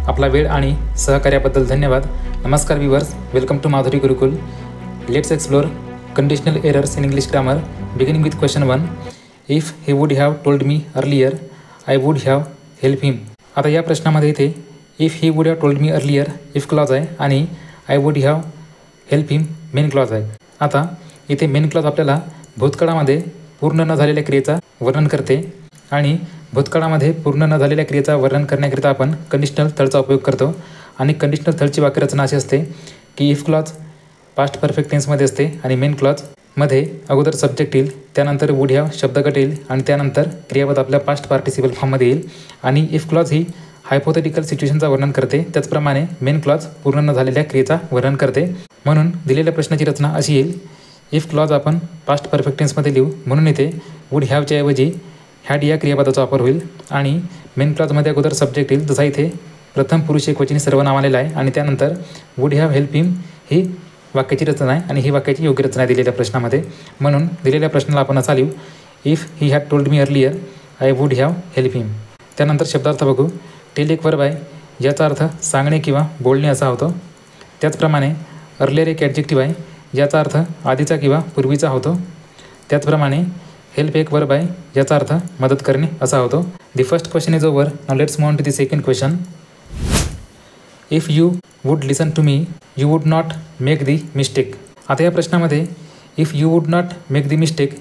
आपला वेळ आणि सहकार्याबद्दल धन्यवाद. नमस्कार viewers, welcome to Madhuri Gurukul. Let's explore conditional errors in English grammar beginning with question 1. If he would have told me earlier I would have help him. आता या प्रश्नामध्ये इथे if he would have told me earlier if clause आहे आणि I would have help him main clause आहे. आता इथे main clause आपल्याला भूतकाळामध्ये पूर्ण न झालेल्या क्रियेचा वर्णन करते आणि भूतकाळामध्ये पूर्ण न झालेल्या क्रियेचा वर्णन करण्याकरिता आपण कंडिशनल थर्डचा उपयोग करतो. आणि कंडिशनल थर्डची वाक्यरचना अशी असते की इफ क्लॉज पास्ट परफेक्ट टेन्समध्ये असते आणि मेन क्लॉजमध्ये अगोदर सब्जेक्ट येईल, त्यानंतर वुड हॅव शब्दगट येईल आणि त्यानंतर क्रियापद आपल्या पास्ट पार्टिसिपल फॉर्ममध्ये येईल. आणि इफ क्लॉज ही हायपोथेटिकल सिच्युएशनचा वर्णन करते, त्याचप्रमाणे मेन क्लॉज पूर्ण न झालेल्या क्रियेचा वर्णन करते. म्हणून दिलेल्या प्रश्नाची रचना अशी येईल. इफ क्लॉज आपण पास्ट परफेक्ट टेन्समध्ये लिहू, म्हणून इथे वुड हॅवच्या ऐवजी हॅड या क्रियापदाचा वापर होईल आणि मेन क्लॉजमध्ये अगोदर सब्जेक्ट येईल. जसा इथे प्रथम पुरुष एकवचनी सर्वनाम आलेला आहे आणि त्यानंतर would have help him he वाक्याची रचना आहे आणि ही वाक्याची योग्य रचना आहे दिलेल्या प्रश्नामध्ये. म्हणून दिलेल्या प्रश्नाला आपण असा लिहू, if he had told me earlier I would have help him. त्यानंतर शब्दार्थ बघू. टेल एक वर्ब आहे, याचा अर्थ सांगणे किंवा बोलणे असा होतो. त्याचप्रमाणे अर्लियर एक ॲडजेक्टिव्ह आहे, याचा अर्थ आधीचा किंवा पूर्वीचा होतो. त्याचप्रमाणे हेल्प एक वर्ब आहे, याचा अर्थ मदत करणे असा होतो. The first question is over. Now let's move on to the second question. If you would listen to me you would not make the mistake. आता या प्रश्नामध्ये if you would not make the mistake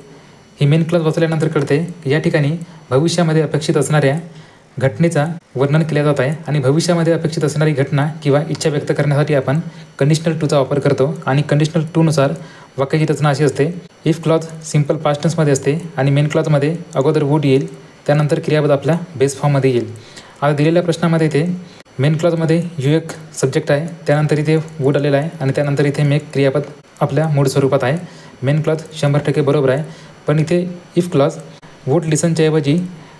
ही main clause वाचल्यानंतर कळते की या ठिकाणी भविष्यामध्ये अपेक्षित असणाऱ्या घटनेचा वर्णन केले जात आहे आणि भविष्यामध्ये अपेक्षित असणारी घटना किंवा इच्छा व्यक्त करण्यासाठी आपण कंडिशनल टूचा वापर करतो. आणि कंडिशनल टूनुसार वाक्याची रचना अशी असते. इफ क्लॉज सिम्पल पास्ट टेन्समध्ये असते आणि मेन क्लॉजमध्ये अगोदर वुड येईल, त्यानंतर क्रियापद आपल्या बेस फॉर्ममध्ये येईल. आता दिलेल्या प्रश्नामध्ये इथे मेन क्लॉजमध्ये यू एक सब्जेक्ट आहे, त्यानंतर इथे वुड आलेला आहे आणि त्यानंतर इथे मेक क्रियापद आपल्या मूळ स्वरूपात आहे. मेन क्लॉज 100% बरोबर आहे, पण इथे इफ क्लॉज वुड लिसनच्या ऐवजी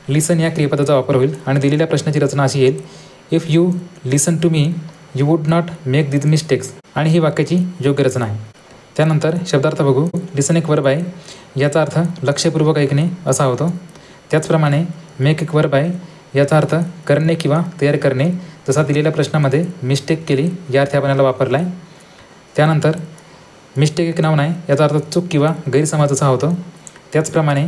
लिसन या क्रियापदाचा वापर होईल आणि दिलेल्या प्रश्नाची रचना अशी येईल. If you listen to me you would not make this mistakes आणि ही वाक्याची योग्य रचना आहे. त्यानंतर शब्दार्थ बघू. लिसन एक वर्ब आहे, याचा अर्थ लक्षपूर्वक ऐकणे असा होतो. त्याचप्रमाणे मेक एक वर्ब आहे, याचा अर्थ करणे किंवा तयार करणे, जसा दिलेल्या प्रश्नामध्ये मिस्टेक केली या अर्थी आपण याला वापरला आहे. त्यानंतर मिस्टेक एक नाउन आहे, याचा अर्थ चूक किंवा गैरसमज असा होतो. त्याचप्रमाणे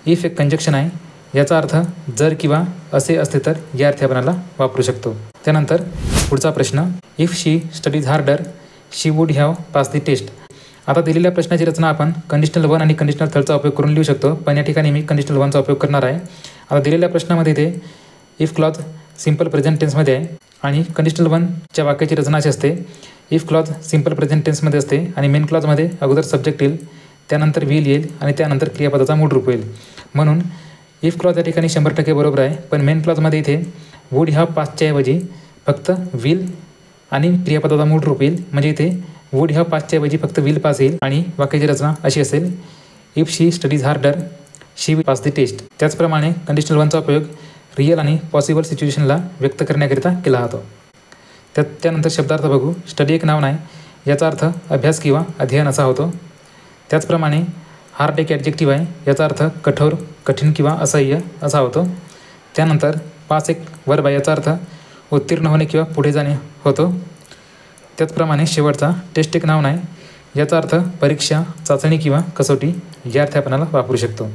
इफ एक कंजक्शन आहे, याचा अर्थ जर किंवा असे असते तर या अर्थी आपण याला वापरू शकतो. त्यानंतर पुढचा प्रश्न. If she studies harder she would have pass the test. आता दिलेल्या प्रश्नाची रचना आपण कंडिशनल 1 आणि कंडिशनल थर्डचा उपयोग करून लिहू शकतो, पण या ठिकाणी मी कंडिशनल 1चा उपयोग करणार आहे. आता दिलेल्या प्रश्नामध्ये इथे इफ क्लॉज सिम्पल प्रेझेंट टेन्समध्ये आहे आणि कंडिशनल 1च्या वाक्याची रचना अशी असते. इफ क्लॉज सिम्पल प्रेझेंट टेन्समध्ये असते आणि मेन क्लॉजमध्ये अगोदर सब्जेक्ट येईल, त्यानंतर विल येईल आणि त्यानंतर क्रियापदाचा मूळ रूप येईल. म्हणून इफ क्लॉज या ठिकाणी 100% बरोबर आहे, पण मेन क्लॉजमध्ये इथे वुड हॅव पासच्या ऐवजी फक्त विल आणि क्रियापदाचा मूळ रूप येईल. म्हणजे इथे वुड हॅव पासच्या ऐवजी फक्त विल पास येईल आणि वाक्याची रचना अशी असेल. If she studies harder she will pass the test. त्याचप्रमाणे कंडिशनल 1चा उपयोग रिअल आणि पॉसिबल सिच्युएशनला व्यक्त करण्याकरिता केला जातो. त्यानंतर शब्दार्थ बघू. स्टडी एक नाउन आहे, याचा अर्थ अभ्यास किंवा अध्ययन असा होतो. त्याचप्रमाणे हार्ड एक ॲडजेक्टिव्ह आहे, याचा अर्थ कठोर, कठीण किंवा असह्य असा होतो. त्यानंतर पास एक वर्ब आहे, याचा अर्थ उत्तीर्ण होणे किंवा पुढे जाणे होतो. त्याचप्रमाणे शेवटचा टेस्ट एक नाउन आहे, याचा अर्थ परीक्षा, चाचणी किंवा कसोटी या अर्थी आपण वापरू शकतो.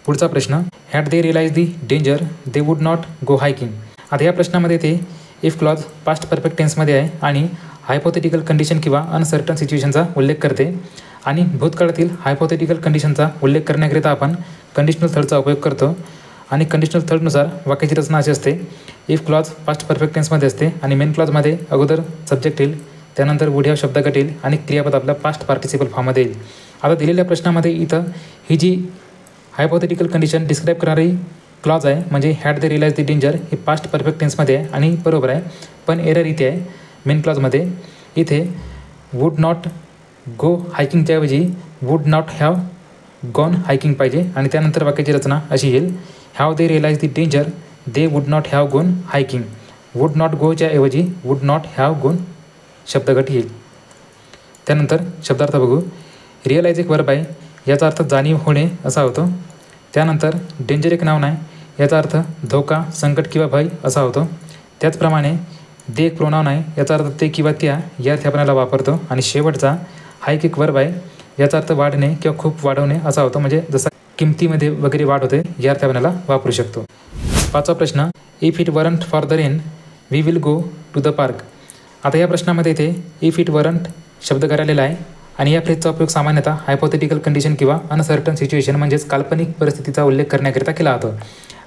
पुढचा प्रश्न. Had they realise the danger they would not go hiking. आता या प्रश्नामध्ये ते इफ क्लॉज पास्ट परफेक्ट टेन्समध्ये आहे आणि हायपोथेटिकल कंडिशन किंवा अनसर्टन सिच्युएशनचा उल्लेख करते आणि भूतकाळातील हायपोथेटिकल कंडिशनचा उल्लेख करण्याकरिता आपण कंडिशनल थर्डचा उपयोग करतो. आणि कंडिशनल थर्डनुसार वाक्याची रचना अशी असते. इफ क्लॉज पास्ट परफेक्ट टेन्समध्ये असते आणि मेन क्लॉजमध्ये अगोदर सब्जेक्ट येईल, त्यानंतर वुड हॅव शब्दगट येईल आणि क्रियापद आपल्या पास्ट पार्टिसिपल फॉर्ममध्ये येईल. आता दिलेल्या प्रश्नामध्ये इथं ही जी हायपोथेटिकल कंडिशन डिस्क्राईब करणारी क्लॉज आहे, म्हणजे had they realise the danger ही पास्ट परफेक्ट टेन्समध्ये आहे आणि बरोबर आहे. पण एरर इथे आहे मेन क्लॉजमध्ये. इथे वुड नॉट गो हायकिंगच्या ऐवजी would not have gone hiking पाहिजे आणि त्यानंतर वाक्याची रचना अशी येईल. Have they realise the danger they would not have gone hiking. Would not गोच्या ऐवजी वुड नॉट हॅव गोन शब्दगट येईल. त्यानंतर शब्दार्थ बघू. रिअलाइज एक वर्ब आहे, याचा अर्थ जाणीव होणे असा होतो. त्यानंतर डेंजर एक नाउन आहे, याचा अर्थ धोका, संकट किंवा भय असा होतो. त्याचप्रमाणे दे एक प्रोनाउन आहे, याचा अर्थ ते किंवा त्या या अर्थ आपण याला वापरतो. आणि शेवटचा हा एक वर्ब आहे, याचा अर्थ वाढणे किंवा खूप वाढवणे असा होतो. म्हणजे जसा किमतीमध्ये वगैरे वाढ होते या अर्थ आपण याला वापरू शकतो. 5वा प्रश्न, if it weren't for the rain we will go to the park. आता या प्रश्नामध्ये इथे इफ इट वरंट शब्द करालेला आहे आणि या फ्रेजचा उपयोग सामान्यतः हायपोथेटिकल कंडिशन किंवा अनसर्टन सिच्युएशन म्हणजेच काल्पनिक परिस्थितीचा उल्लेख करण्याकरिता केला जातो.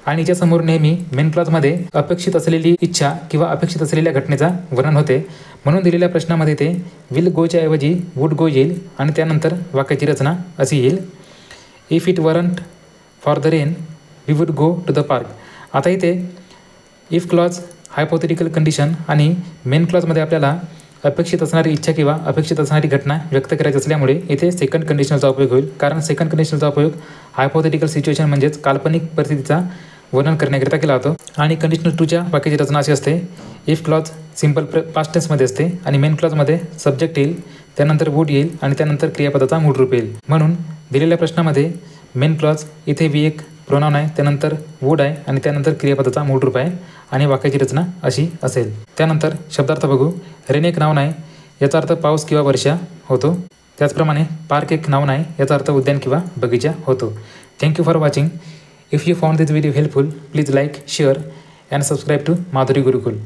आणि याच्यासमोर नेहमी मेन क्लॉजमध्ये अपेक्षित असलेली इच्छा किंवा अपेक्षित असलेल्या घटनेचा वर्णन होते. म्हणून दिलेल्या प्रश्नामध्ये ते विल गोच्या ऐवजी वुड गो येईल आणि त्यानंतर वाक्याची रचना अशी येईल, if it weren't for the rain we would go to the park. आता इथे इफ क्लॉज, हायपोथेटिकल कंडिशन आणि मेन क्लॉजमध्ये आपल्याला अपेक्षित असणारी इच्छा किंवा अपेक्षित असणारी घटना व्यक्त करायची असल्यामुळे इथे सेकंड कंडिशनलचा उपयोग होईल. कारण सेकंड कंडिशनलचा उपयोग हायपोथेटिकल सिच्युएशन म्हणजेच काल्पनिक परिस्थितीचा वर्णन करण्याकरिता केला जातो. आणि कंडिशनल 2च्या वाक्याची रचना अशी असते, इफ क्लॉज सिंपल पास्ट टेन्समध्ये असते आणि मेन क्लॉजमध्ये सब्जेक्ट येईल, त्यानंतर वूड येईल आणि त्यानंतर क्रियापदाचा मूळ रूप येईल. म्हणून दिलेल्या प्रश्नामध्ये मेन क्लॉज इथे वी एक प्रोनाउन आहे, त्यानंतर वूड आहे आणि त्यानंतर क्रियापदाचा मूळ रूप आहे आणि वाक्याची रचना अशी असेल. त्यानंतर शब्दार्थ बघू. रेन एक नाउन आहे, याचा अर्थ पाऊस किंवा वर्षा होतो. त्याचप्रमाणे पार्क एक नाउन आहे, याचा अर्थ उद्यान किंवा बगीचा होतो. Thank you for watching. If you found this video helpful, please like, share and subscribe to Madhuri Gurukul.